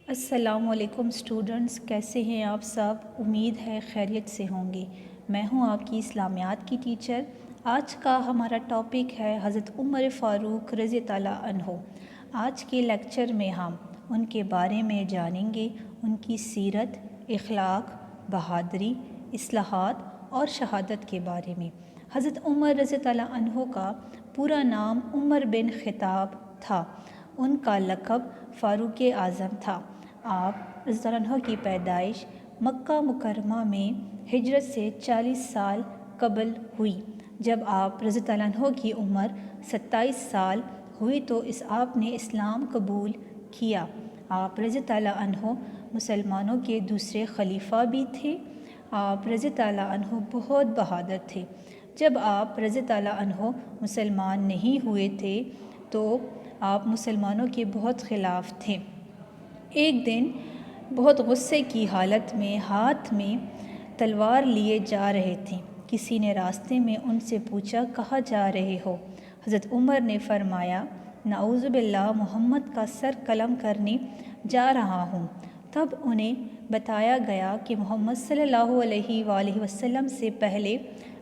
السلام علیکم اسٹوڈنٹس، کیسے ہیں آپ سب؟ امید ہے خیریت سے ہوں گے۔ میں ہوں آپ کی اسلامیات کی ٹیچر۔ آج کا ہمارا ٹاپک ہے حضرت عمر فاروق رضی اللہ عنہ۔ آج کے لیکچر میں ہم ان کے بارے میں جانیں گے، ان کی سیرت، اخلاق، بہادری، اصلاحات اور شہادت کے بارے میں۔ حضرت عمر رضی اللہ عنہ کا پورا نام عمر بن خطاب تھا۔ ان کا لقب فاروق اعظم تھا۔ آپ رضی اللہ عنہ کی پیدائش مکہ مکرمہ میں ہجرت سے 40 سال قبل ہوئی۔ جب آپ رضی اللہ عنہ کی عمر 27 سال ہوئی تو آپ نے اسلام قبول کیا۔ آپ رضی اللہ عنہ مسلمانوں کے دوسرے خلیفہ بھی تھے۔ آپ رضی اللہ عنہ بہت بہادر تھے۔ جب آپ رضی اللہ عنہ مسلمان نہیں ہوئے تھے تو آپ مسلمانوں کے بہت خلاف تھے۔ ایک دن بہت غصے کی حالت میں ہاتھ میں تلوار لیے جا رہے تھے۔ کسی نے راستے میں ان سے پوچھا، کہاں جا رہے ہو؟ حضرت عمر نے فرمایا، نعوذ باللہ، محمد کا سر قلم کرنے جا رہا ہوں۔ تب انہیں بتایا گیا کہ محمد صلی اللہ علیہ وآلہ وسلم سے پہلے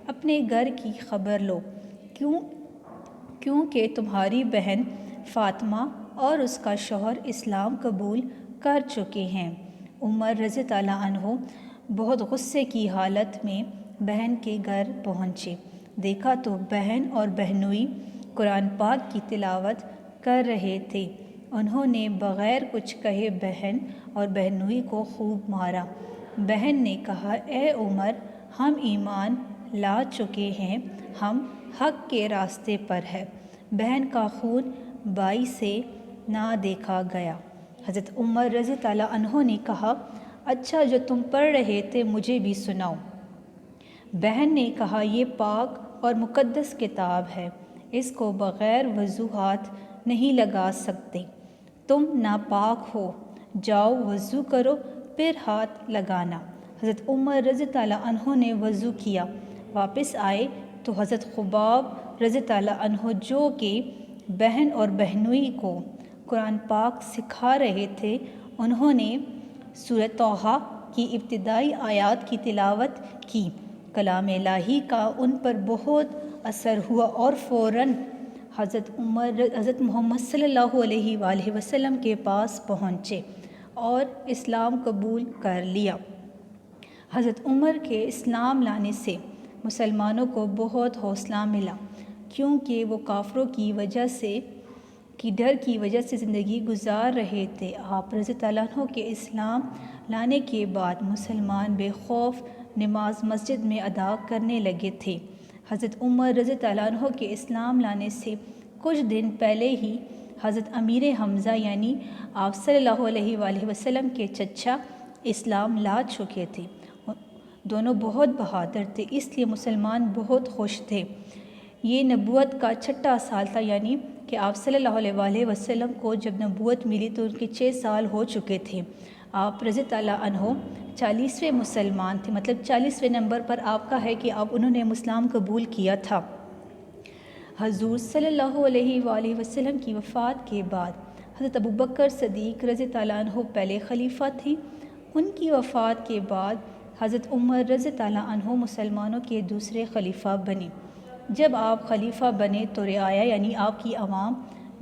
اپنے گھر کی خبر لو، کیونکہ تمہاری بہن فاطمہ اور اس کا شوہر اسلام قبول کر چکے ہیں۔ عمر رضی اللہ عنہ بہت غصے کی حالت میں بہن کے گھر پہنچے۔ دیکھا تو بہن اور بہنوئی قرآن پاک کی تلاوت کر رہے تھے۔ انہوں نے بغیر کچھ کہے بہن اور بہنوئی کو خوب مارا۔ بہن نے کہا، اے عمر، ہم ایمان لا چکے ہیں، ہم حق کے راستے پر ہیں۔ بہن کا خون بھائی سے نہ دیکھا گیا۔ حضرت عمر رضی اللہ عنہ نے کہا، اچھا، جو تم پڑھ رہے تھے مجھے بھی سناؤ۔ بہن نے کہا، یہ پاک اور مقدس کتاب ہے، اس کو بغیر وضو ہاتھ نہیں لگا سکتے۔ تم ناپاک ہو، جاؤ وضو کرو پھر ہاتھ لگانا۔ حضرت عمر رضی اللہ عنہ نے وضو کیا، واپس آئے تو حضرت خباب رضی اللہ عنہ جو کہ بہن اور بہنوئی کو قرآن پاک سکھا رہے تھے، انہوں نے سورہ طٰہٰ کی ابتدائی آیات کی تلاوت کی۔ کلام الہی کا ان پر بہت اثر ہوا اور فوراً حضرت محمد صلی اللہ علیہ وآلہ وسلم کے پاس پہنچے اور اسلام قبول کر لیا۔ حضرت عمر کے اسلام لانے سے مسلمانوں کو بہت حوصلہ ملا، کیونکہ وہ کافروں کی ڈر کی وجہ سے زندگی گزار رہے تھے۔ آپ رضی اللہ عنہ کے اسلام لانے کے بعد مسلمان بے خوف نماز مسجد میں ادا کرنے لگے تھے۔ حضرت عمر رضی اللہ عنہ کے اسلام لانے سے کچھ دن پہلے ہی حضرت امیر حمزہ یعنی آپ صلی اللہ علیہ وآلہ وسلم کے چچا اسلام لا چکے تھے۔ دونوں بہت بہادر تھے، اس لیے مسلمان بہت خوش تھے۔ یہ نبوت کا 6واں سال تھا، یعنی کہ آپ صلی اللہ علیہ وآلہ وسلم کو جب نبوت ملی تو ان کے 6 سال ہو چکے تھے۔ آپ رضی اللہ عنہ 40ویں مسلمان تھے، مطلب 40ویں نمبر پر آپ کا ہے کہ انہوں نے اسلام قبول کیا تھا۔ حضور صلی اللہ علیہ وآلہ وسلم کی وفات کے بعد حضرت ابوبکر صدیق رضی اللہ عنہ پہلے خلیفہ تھے۔ ان کی وفات کے بعد حضرت عمر رضی اللہ عنہ مسلمانوں کے دوسرے خلیفہ بنے۔ جب آپ خلیفہ بنے تو رعایا یعنی آپ کی عوام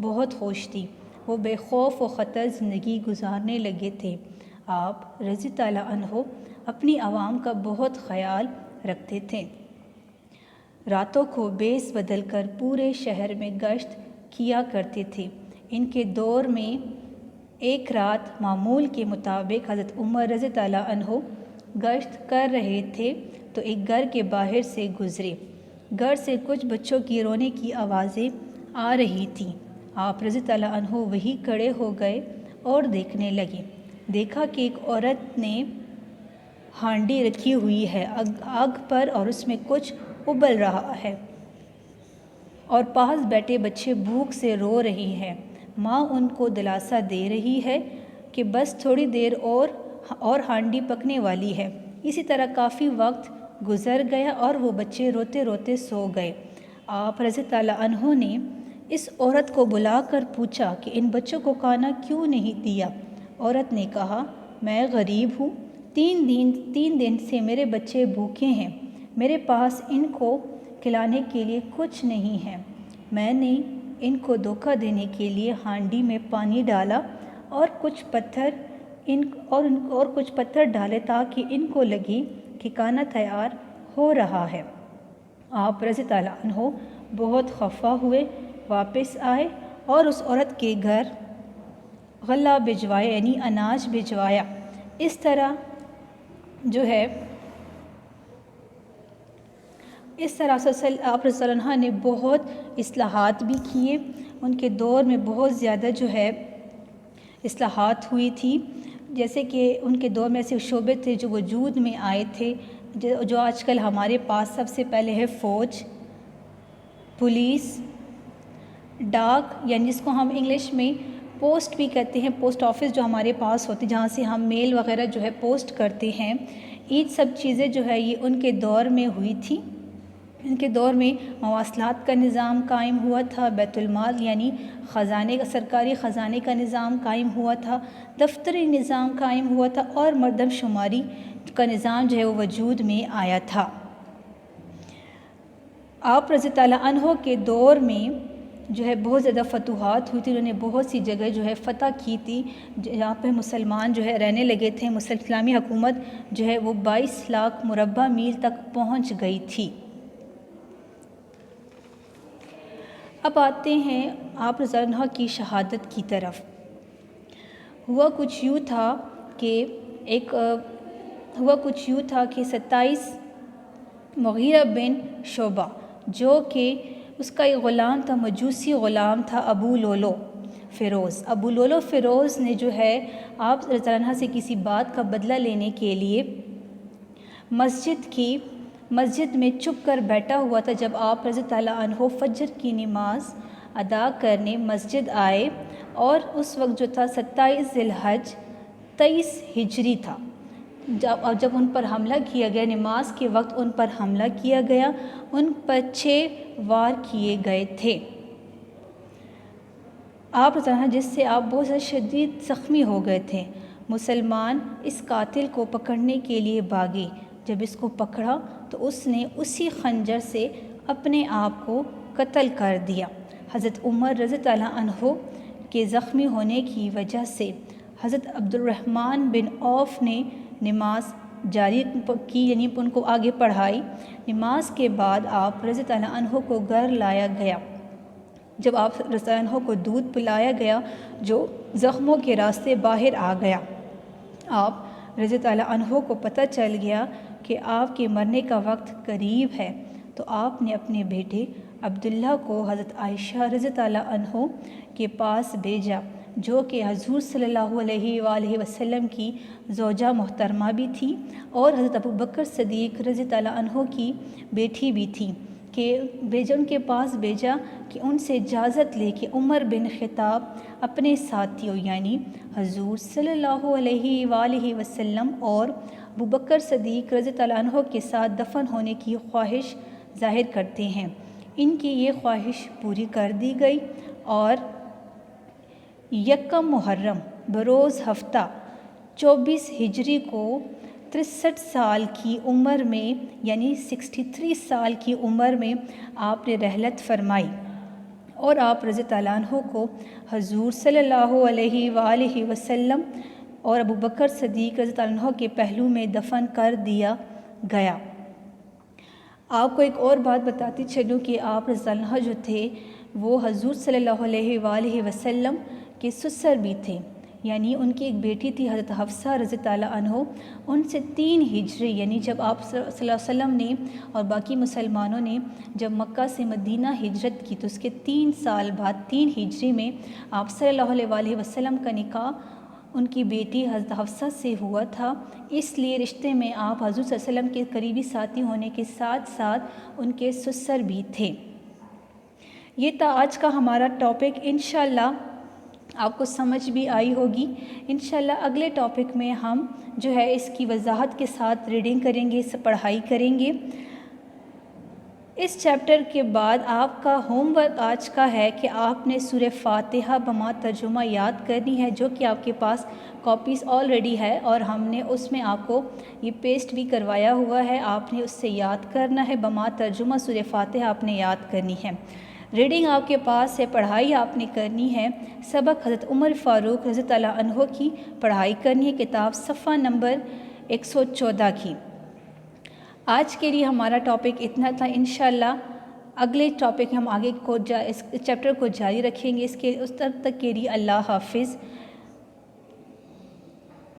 بہت خوش تھی، وہ بے خوف و خطر زندگی گزارنے لگے تھے۔ آپ رضی اللہ عنہ اپنی عوام کا بہت خیال رکھتے تھے۔ راتوں کو بیس بدل کر پورے شہر میں گشت کیا کرتے تھے۔ ان کے دور میں ایک رات معمول کے مطابق حضرت عمر رضی اللہ عنہ گشت کر رہے تھے تو ایک گھر کے باہر سے گزرے۔ گھر سے کچھ بچوں کی رونے کی آوازیں آ رہی تھیں۔ آپ رضی اللہ عنہ وہیں کھڑے ہو گئے اور دیکھنے لگے۔ دیکھا کہ ایک عورت نے ہانڈی رکھی ہوئی ہے آگ پر اور اس میں کچھ ابل رہا ہے، اور پاس بیٹھے بچے بھوک سے رو رہے ہیں۔ ماں ان کو دلاسا دے رہی ہے کہ بس تھوڑی دیر اور ہانڈی پکنے والی ہے۔ اسی طرح کافی وقت گزر گیا اور وہ بچے روتے روتے سو گئے۔ آپ رضی اللہ عنہ نے اس عورت کو بلا کر پوچھا کہ ان بچوں کو کھانا کیوں نہیں دیا؟ عورت نے کہا میں غریب ہوں، 3 دن سے میرے بچے بھوکے ہیں، میرے پاس ان کو کھلانے کے لیے کچھ نہیں ہے۔ میں نے ان کو دھوکہ دینے کے لیے ہانڈی میں پانی ڈالا اور کچھ پتھر ڈالے تاکہ ان کو لگے کہ کھانا تیار ہو رہا ہے۔ آپ رضی اللہ عنہ بہت خفا ہوئے، واپس آئے اور اس عورت کے گھر غلہ بھجوایا، یعنی اناج بھجوایا۔ اس طرح آپ رضی اللہ عنہ نے بہت اصلاحات بھی کیے۔ ان کے دور میں بہت زیادہ اصلاحات ہوئی تھی، جیسے کہ ان کے دور میں ایسے شعبے تھے جو وجود میں آئے تھے جو آج کل ہمارے پاس سب سے پہلے ہے فوج، پولیس، ڈاک، یعنی جس کو ہم انگلش میں پوسٹ بھی کہتے ہیں، پوسٹ آفس جو ہمارے پاس ہوتی جہاں سے ہم میل وغیرہ پوسٹ کرتے ہیں۔ یہ سب چیزیں یہ ان کے دور میں ہوئی تھی۔ ان کے دور میں مواصلات کا نظام قائم ہوا تھا، بیت المال یعنی سرکاری خزانے کا نظام قائم ہوا تھا، دفتری نظام قائم ہوا تھا اور مردم شماری کا نظام وہ وجود میں آیا تھا۔ آپ رضی اللہ عنہ کے دور میں بہت زیادہ فتوحات ہوئی تھی، انہوں نے بہت سی جگہ فتح کی تھی جہاں پہ مسلمان رہنے لگے تھے۔ اسلامی حکومت وہ 22 لاکھ مربع میل تک پہنچ گئی تھی۔ اب آتے ہیں آپ رضی اللہ عنہ کی شہادت کی طرف۔ ہوا کچھ یوں تھا کہ 27 مغیرہ بن شعبہ جو کہ اس کا ایک غلام تھا، مجوسی غلام تھا، ابو لولو فیروز نے آپ رضی اللہ عنہ سے کسی بات کا بدلہ لینے کے لیے مسجد میں چھپ کر بیٹھا ہوا تھا۔ جب آپ رضی اللہ عنہ فجر کی نماز ادا کرنے مسجد آئے اور اس وقت 27 ذی الحجہ 23 ہجری تھا، جب ان پر حملہ کیا گیا، نماز کے وقت ان پر حملہ کیا گیا، ان پر 6 وار کیے گئے تھے۔ آپ جس سے آپ بہت زیادہ شدید زخمی ہو گئے تھے۔ مسلمان اس قاتل کو پکڑنے کے لیے بھاگے، جب اس کو پکڑا تو اس نے اسی خنجر سے اپنے آپ کو قتل کر دیا۔ حضرت عمر رضی اللہ عنہ کے زخمی ہونے کی وجہ سے حضرت عبد الرحمن بن عوف نے نماز جاری کی، یعنی ان کو آگے پڑھائی۔ نماز کے بعد آپ رضی اللہ عنہ کو گھر لایا گیا۔ جب آپ رضی اللہ عنہ کو دودھ پلایا گیا جو زخموں کے راستے باہر آ گیا، آپ رضی اللہ عنہ کو پتہ چل گیا کہ آپ کے مرنے کا وقت قریب ہے، تو آپ نے اپنے بیٹے عبداللہ کو حضرت عائشہ رضی اللہ عنہ کے پاس بھیجا، جو کہ حضور صلی اللہ علیہ وآلہ وسلم کی زوجہ محترمہ بھی تھی اور حضرت ابوبکر صدیق رضی اللہ عنہ کی بیٹی بھی تھی، ان کے پاس بھیجا کہ ان سے اجازت لے کہ عمر بن خطاب اپنے ساتھیوں یعنی حضور صلی اللہ علیہ وآلہ وسلم اور ابوبکر صدیق رضی اللہ عنہ کے ساتھ دفن ہونے کی خواہش ظاہر کرتے ہیں۔ ان کی یہ خواہش پوری کر دی گئی اور 1 محرم بروز ہفتہ 24 ہجری کو 63 سال کی عمر میں یعنی 63 سال کی عمر میں آپ نے رحلت فرمائی اور آپ رضی اللہ عنہ کو حضور صلی اللہ علیہ وآلہ وسلم اور ابوبکر صدیق رضی اللہ عنہ کے پہلو میں دفن کر دیا گیا۔ آپ کو ایک اور بات بتاتی چلوں کہ آپ رضی اللہ عنہ تھے وہ حضور صلی اللہ علیہ وآلہ وسلم کے سسر بھی تھے، یعنی ان کی ایک بیٹی تھی حضرت حفصہ رضی اللہ عنہ، ان سے 3 ہجری یعنی جب آپ صلی اللہ علیہ وسلم نے اور باقی مسلمانوں نے جب مکہ سے مدینہ ہجرت کی تو اس کے 3 سال بعد 3 ہجری میں آپ صلی اللہ علیہ وآلہ وسلم کا نکاح ان کی بیٹی حضرت حفصہ سے ہوا تھا، اس لیے رشتے میں آپ حضور صلی اللہ علیہ وسلم کے قریبی ساتھی ہونے کے ساتھ ساتھ ان کے سسر بھی تھے۔ یہ تھا آج کا ہمارا ٹاپک، انشاءاللہ آپ کو سمجھ بھی آئی ہوگی۔ انشاءاللہ اگلے ٹاپک میں ہم اس کی وضاحت کے ساتھ ریڈنگ کریں گے، پڑھائی کریں گے۔ اس چیپٹر کے بعد آپ کا ہوم ورک آج کا ہے کہ آپ نے سورہ فاتحہ بما ترجمہ یاد کرنی ہے، جو کہ آپ کے پاس کاپیز آلریڈی ہے اور ہم نے اس میں آپ کو یہ پیسٹ بھی کروایا ہوا ہے، آپ نے اس سے یاد کرنا ہے، بما ترجمہ سورہ فاتحہ آپ نے یاد کرنی ہے۔ ریڈنگ آپ کے پاس ہے، پڑھائی آپ نے کرنی ہے، سبق حضرت عمر فاروق رضی اللہ عنہ کی پڑھائی کرنی ہے، کتاب صفحہ نمبر 114 کی۔ آج کے لیے ہمارا ٹاپک اتنا تھا، انشاءاللہ اگلے ٹاپک ہم آگے کو اس چیپٹر کو جاری رکھیں گے، اس تب تک کے لیے اللہ حافظ۔